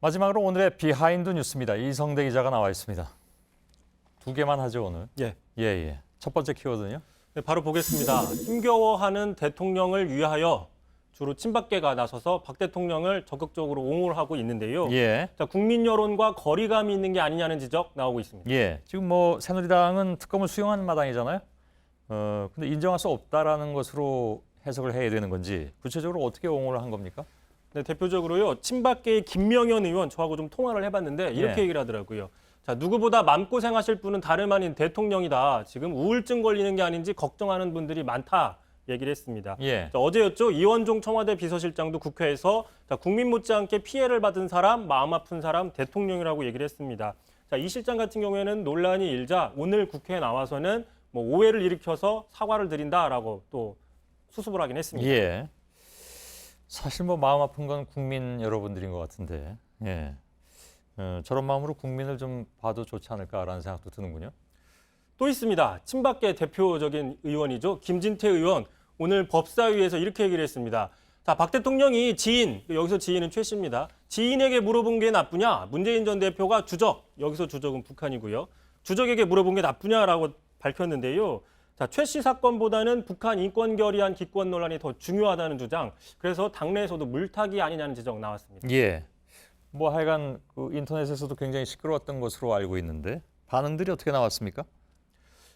마지막으로 오늘의 비하인드 뉴스입니다. 이성대 기자가 나와 있습니다. 두 개만 하죠, 오늘. 예. 첫 번째 키워드는요? 네, 바로 보겠습니다. 힘겨워하는 대통령을 위하여 주로 친박계가 나서서 박 대통령을 적극적으로 옹호를 하고 있는데요. 예. 자, 국민 여론과 거리감이 있는 게 아니냐는 지적 나오고 있습니다. 예. 지금 새누리당은 특검을 수용하는 마당이잖아요. 근데 인정할 수 없다라는 것으로 해석을 해야 되는 건지 구체적으로 어떻게 옹호를 한 겁니까? 네, 대표적으로요. 친박계의 김명현 의원 저하고 좀 통화를 해봤는데 이렇게 얘기를 하더라고요. 자, 누구보다 마음고생하실 분은 다름 아닌 대통령이다. 지금 우울증 걸리는 게 아닌지 걱정하는 분들이 많다. 얘기를 했습니다. 예. 자, 어제였죠. 이원종 청와대 비서실장도 국회에서 자, 국민 못지않게 피해를 받은 사람, 마음 아픈 사람, 대통령이라고 얘기를 했습니다. 자, 이 실장 같은 경우에는 논란이 일자 오늘 국회에 나와서는 오해를 일으켜서 사과를 드린다라고 또 수습을 하긴 했습니다. 예. 사실 마음 아픈 건 국민 여러분들인 것 같은데, 예. 저런 마음으로 국민을 좀 봐도 좋지 않을까라는 생각도 드는군요. 또 있습니다. 친박계 대표적인 의원이죠. 김진태 의원 오늘 법사위에서 이렇게 얘기를 했습니다. 자, 박 대통령이 지인, 여기서 지인은 최 씨입니다. 지인에게 물어본 게 나쁘냐? 문재인 전 대표가 주적, 여기서 주적은 북한이고요. 주적에게 물어본 게 나쁘냐라고 밝혔는데요. 자, 최 씨 사건보다는 북한 인권 결의안 기권 논란이 더 중요하다는 주장. 그래서 당내에서도 물타기 아니냐는 지적 나왔습니다. 예. 하여간 인터넷에서도 굉장히 시끄러웠던 것으로 알고 있는데 반응들이 어떻게 나왔습니까?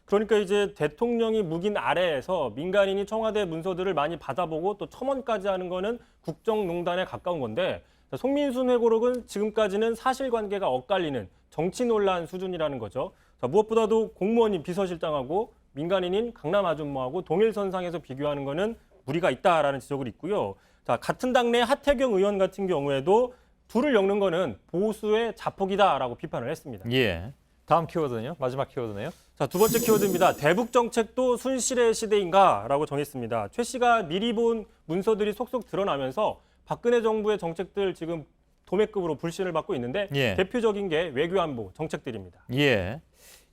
그러니까 이제 대통령이 묵인 아래에서 민간인이 청와대 문서들을 많이 받아보고 또 첨언까지 하는 거는 국정농단에 가까운 건데 송민순 회고록은 지금까지는 사실관계가 엇갈리는 정치 논란 수준이라는 거죠. 자, 무엇보다도 공무원인 비서실장하고 민간인인 강남 아줌마하고 동일선상에서 비교하는 거는 무리가 있다라는 지적을 있고요. 자, 같은 당내 하태경 의원 같은 경우에도 둘을 엮는 거는 보수의 자폭이다라고 비판을 했습니다. 예. 다음 키워드는요? 마지막 키워드네요. 자, 두 번째 키워드입니다. 대북 정책도 순실의 시대인가라고 정했습니다. 최 씨가 미리 본 문서들이 속속 드러나면서 박근혜 정부의 정책들 지금 도매급으로 불신을 받고 있는데 예. 대표적인 게 외교안보 정책들입니다. 예.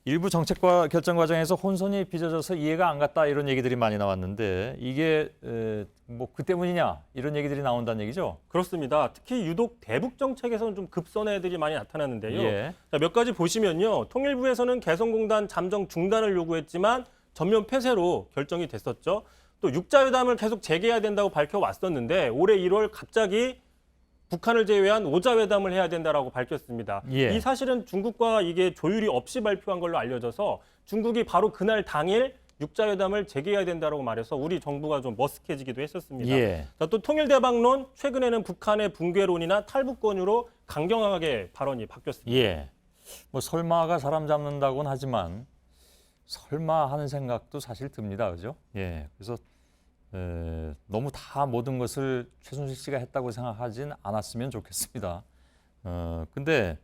일부 정책과 결정 과정에서 혼선이 빚어져서 이해가 안 갔다 이런 얘기들이 많이 나왔는데 이게 그 때문이냐 이런 얘기들이 나온다는 얘기죠? 그렇습니다. 특히 유독 대북 정책에서는 좀 급선회들이 많이 나타났는데요. 예. 자, 몇 가지 보시면요. 통일부에서는 개성공단 잠정 중단을 요구했지만 전면 폐쇄로 결정이 됐었죠. 또 육자회담을 계속 재개해야 된다고 밝혀왔었는데 올해 1월 갑자기 북한을 제외한 오자회담을 해야 된다라고 밝혔습니다. 예. 이 사실은 중국과 이게 조율이 없이 발표한 걸로 알려져서 중국이 바로 그날 당일 육자회담을 재개해야 된다라고 말해서 우리 정부가 좀 머쓱해지기도 했었습니다. 예. 자, 또 통일대박론, 최근에는 북한의 붕괴론이나 탈북권으로 강경하게 발언이 바뀌었습니다. 예. 설마가 사람 잡는다고는 하지만 설마 하는 생각도 사실 듭니다. 그죠? 예. 그래서 너무 다 모든 것을 최순실 씨가 했다고 생각하진 않았으면 좋겠습니다. 근데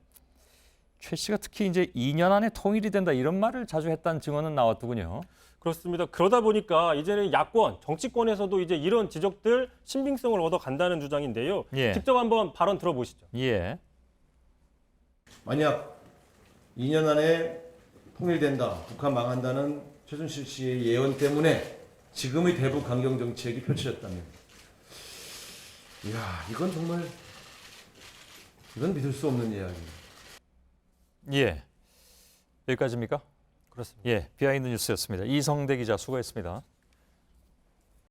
최 씨가 특히 이제 2년 안에 통일이 된다 이런 말을 자주 했다는 증언은 나왔더군요. 그렇습니다. 그러다 보니까 이제는 야권, 정치권에서도 이제 이런 지적들 신빙성을 얻어 간다는 주장인데요. 예. 직접 한번 발언 들어보시죠. 예. 만약 2년 안에 통일된다, 북한 망한다는 최순실 씨의 예언 때문에 지금의 대북 강경 정책이 펼쳐졌다면, 이건 정말 이건 믿을 수 없는 이야기입니다. 예. 여기까지입니까? 그렇습니다. 예. 비하인드 뉴스였습니다. 이성대 기자 수고했습니다.